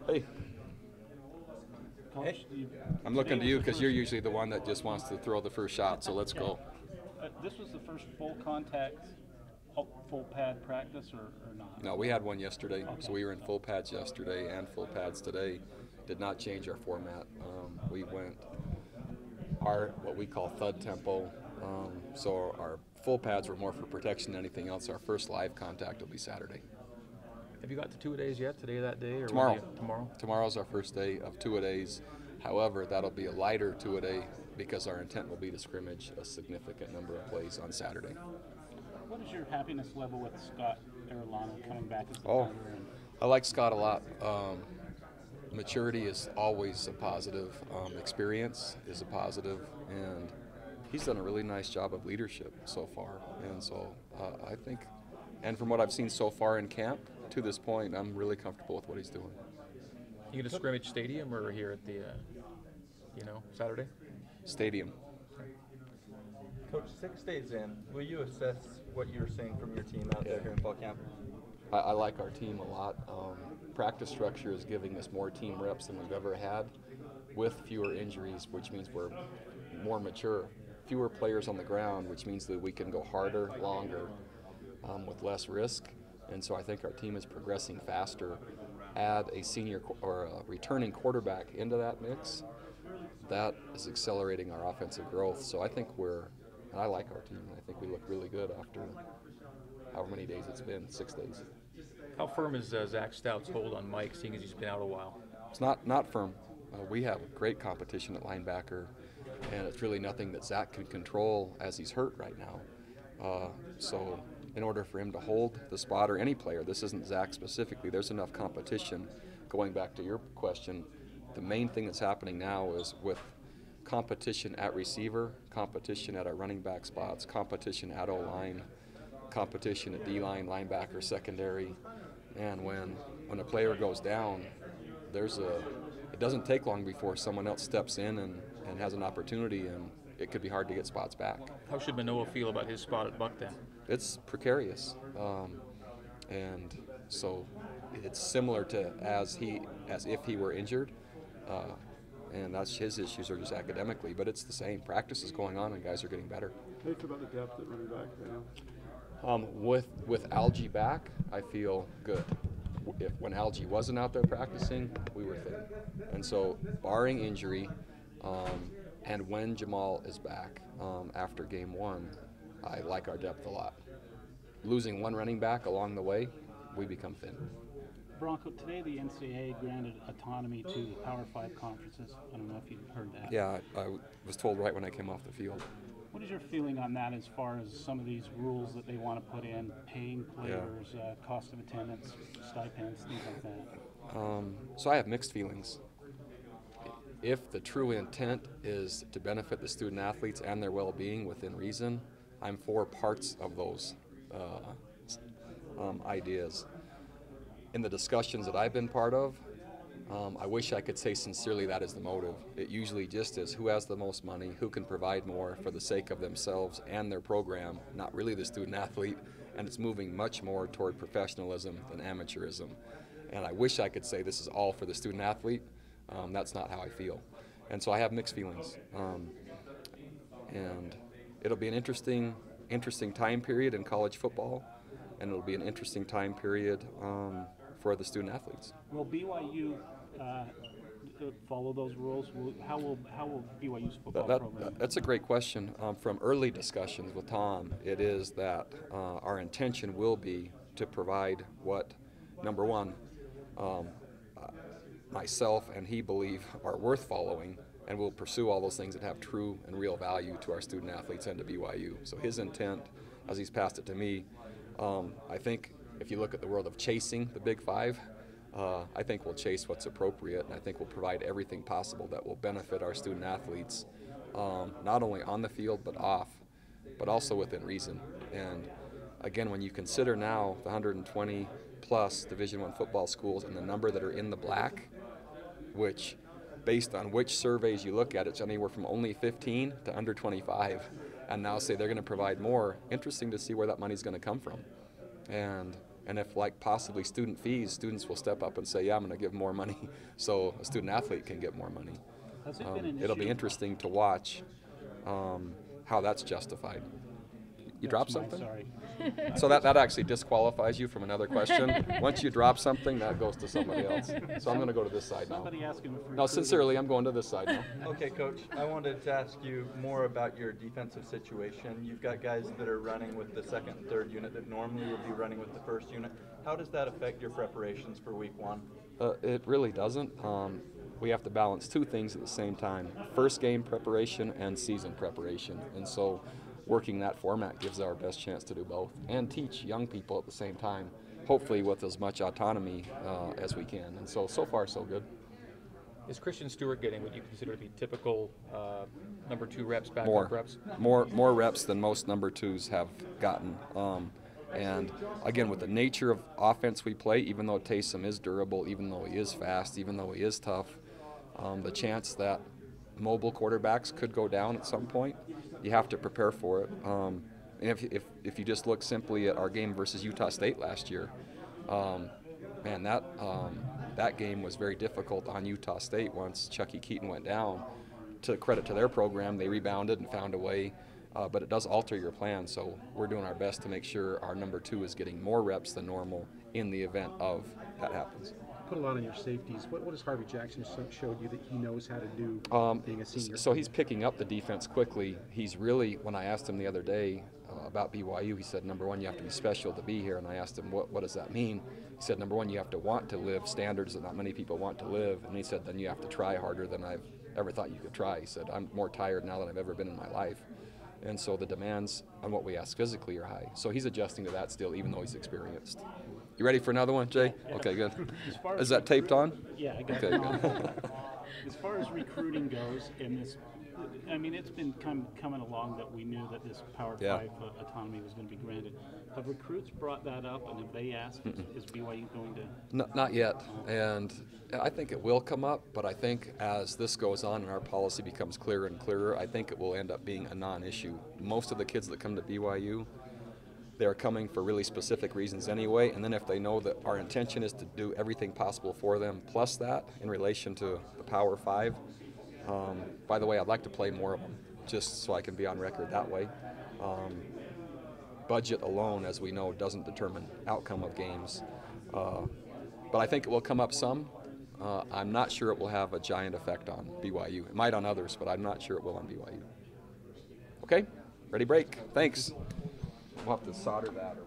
Hey, Coach, I'm looking to you because you're usually the one that just wants to throw the first shot, so let's go. This was the first full contact, full pad practice, or not? No, we had one yesterday, Okay. so we were in full pads yesterday and full pads today. Did not change our format. We went what we call thud tempo. So our full pads were more for protection than anything else. Our first live contact will be Saturday. Have you got to two-a-days yet? Today, that day, or Tomorrow. Tomorrow. Tomorrow's our first day of two-a-days. However, that'll be a lighter two-a-day because our intent will be to scrimmage a significant number of plays on Saturday. What is your happiness level with Scott Arellano coming back as the Oh, starter? I like Scott a lot. Maturity is always a positive. Experience is a positive, and he's done a really nice job of leadership so far. And so I think, and from what I've seen so far in camp to this point, I'm really comfortable with what he's doing. You going to scrimmage stadium or here at the, Saturday? Stadium. Coach, 6 days in, will you assess what you're seeing from your team out there during fall camp? I like our team a lot. Practice structure is giving us more team reps than we've ever had with fewer injuries, which means we're more mature. Fewer players on the ground, which means that we can go harder, longer, with less risk. And so I think our team is progressing faster. Add a senior or a returning quarterback into that mix, that is accelerating our offensive growth. So I think I like our team. I think we look really good after however many days it's been, 6 days. How firm is Zach Stout's hold on Mike, seeing as he's been out a while? It's not firm. We have great competition at linebacker, and it's really nothing that Zach can control as he's hurt right now. So in order for him to hold the spot, or any player, this isn't Zach specifically, there's enough competition. Going back to your question, the main thing that's happening now is with competition at receiver, competition at our running back spots, competition at O-line, competition at D-line, linebacker, secondary, and when a player goes down, it doesn't take long before someone else steps in and has an opportunity, and it could be hard to get spots back. How should Manoa feel about his spot at Buck then? It's precarious, and so it's similar to as if he were injured, and that's his issues are just academically, but it's the same. Practice is going on, and guys are getting better. How do you feel about the depth at running back right now? With Algie back, I feel good. When Algie wasn't out there practicing, we were thin, and so barring injury, and when Jamal is back after game one, I like our depth a lot. Losing one running back along the way, we become thin. Bronco, today the NCAA granted autonomy to the Power 5 conferences. I don't know if you've heard that. Yeah, I was told right when I came off the field. What is your feeling on that as far as some of these rules that they want to put in, paying players, cost of attendance, stipends, things like that? So I have mixed feelings. If the true intent is to benefit the student athletes and their well-being within reason, I'm for parts of those ideas. In the discussions that I've been part of, I wish I could say sincerely that is the motive. It usually just is who has the most money, who can provide more for the sake of themselves and their program, not really the student athlete, and it's moving much more toward professionalism than amateurism. And I wish I could say this is all for the student athlete. That's not how I feel. And so I have mixed feelings. And it'll be an interesting time period in college football, and it'll be an interesting time period for the student athletes. Will BYU follow those rules? How will BYU's football program? That's a great question. From early discussions with Tom, it is that our intention will be to provide what, number one, myself and he believe are worth following, and we'll pursue all those things that have true and real value to our student athletes and to BYU. So his intent, as he's passed it to me, I think if you look at the world of chasing the Big Five, I think we'll chase what's appropriate, and I think we'll provide everything possible that will benefit our student athletes, not only on the field but off, but also within reason. And again, when you consider now the 120 plus Division I football schools and the number that are in the black, which based on which surveys you look at, it's anywhere from only 15 to under 25, and now say they're going to provide more. Interesting to see where that money's going to come from. And And if like possibly student fees, students will step up and say, yeah, I'm going to give more money so a student athlete can get more money. Has it been an It'll be issue? interesting to watch how that's justified. You drop That's something? Sorry. So that actually disqualifies you from another question. Once you drop something, that goes to somebody else. So I'm going to go to this side now. Somebody asked him if No, sincerely, I'm going to this side now. Okay, Coach, I wanted to ask you more about your defensive situation. You've got guys that are running with the second and third unit that normally would be running with the first unit. How does that affect your preparations for week one? It really doesn't. We have to balance two things at the same time: first game preparation and season preparation. And so working that format gives our best chance to do both and teach young people at the same time, hopefully with as much autonomy as we can. And so far, so good. Is Christian Stewart getting what you consider to be typical number 2 reps, backup More reps? More reps than most number 2s have gotten. And again, with the nature of offense we play, even though Taysom is durable, even though he is fast, even though he is tough, the chance that mobile quarterbacks could go down at some point, you have to prepare for it. And if you just look simply at our game versus Utah State last year, man, that game was very difficult on Utah State once Chucky Keaton went down. To credit to their program, they rebounded and found a way, but it does alter your plan. So we're doing our best to make sure our number 2 is getting more reps than normal in the event of that happens. Put a lot on your safeties. What has Harvey Jackson showed you that he knows how to do being a senior? So he's picking up the defense quickly. He's really, when I asked him the other day about BYU, he said, number 1, you have to be special to be here. And I asked him, what does that mean? He said, number 1, you have to want to live standards that not many people want to live. And he said, then you have to try harder than I've ever thought you could try. He said, I'm more tired now than I've ever been in my life. And so the demands on what we ask physically are high. So he's adjusting to that still, even though he's experienced. You ready for another one, Jay? Okay, good. Is that taped on? Yeah, I got Okay, it. good. As far as recruiting goes, in this, I mean, it's been coming along that we knew that this Power 5 autonomy was going to be granted. Have recruits brought that up, and have they asked, is BYU going to? Not yet, and I think it will come up, but I think as this goes on and our policy becomes clearer and clearer, I think it will end up being a non-issue. Most of the kids that come to BYU, they're coming for really specific reasons anyway, and then if they know that our intention is to do everything possible for them, plus that in relation to the Power 5, by the way, I'd like to play more of them, just so I can be on record that way. Budget alone, as we know, doesn't determine outcome of games, but I think it will come up some. I'm not sure it will have a giant effect on BYU. It might on others, but I'm not sure it will on BYU. Okay, ready, break. Thanks. We'll have to solder that.